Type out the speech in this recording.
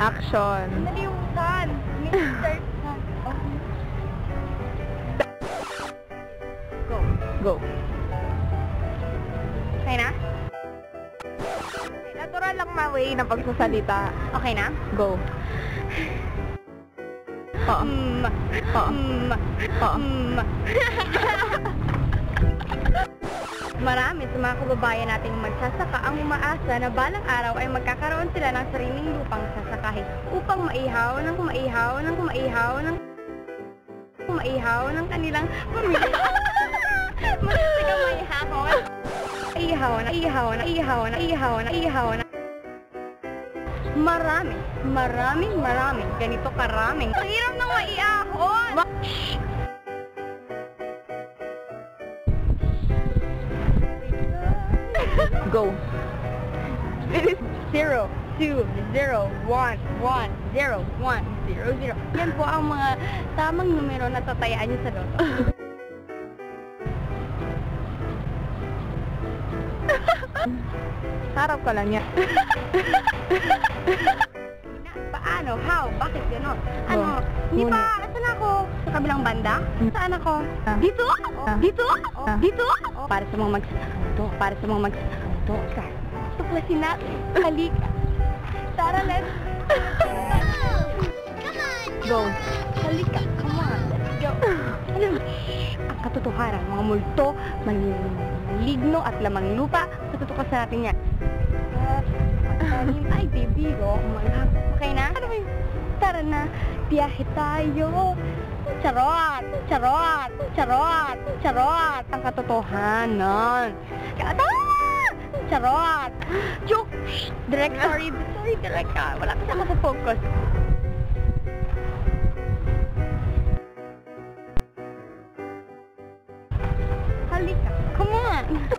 Action. Naliutan. Mr. Sun. Go. Go. Okay na? Natural lang ma-way na pagsasalita. Okay na? Go. Oo. Oo. Oo. Marami sa mga kababayan nating magsasaka ang umaasa na balang araw ay magkakaroon sila ng sariling lupang sasakahin upang maihaw ng kanilang pamilya. Magsiga maihaw na. Maraming ganito karaming. Ang hirap nang maiahon. Go. 0, 2, 0, 1, 1, 0, 1, 0, 0. Yan po ang mga tamang numero na tatayaan niyo sa loto. Harap ka lang yan. Paano? How? Bakit gano'n? Ano? Hindi pa, saan ako? Sa kabilang banda? Saan ako? Dito? Dito? Dito? Para sa mga magsasaka to. Tuklasin natin. Halika. Tara, let's Go. Halika. Come on. Let's go. Ang katotohanan, mga multo, maligno at lamang lupa, matutukasan natin yan. Ay, baby, oh my God. Okay na? Ano ba yun? Tara na, biyahe tayo. Charot! Charot! Charot! Charot! Ang katotohanan. Charot! Joke! Direct, sorry, direct ka. Wala kasi ako sa focus. Halika. Come on!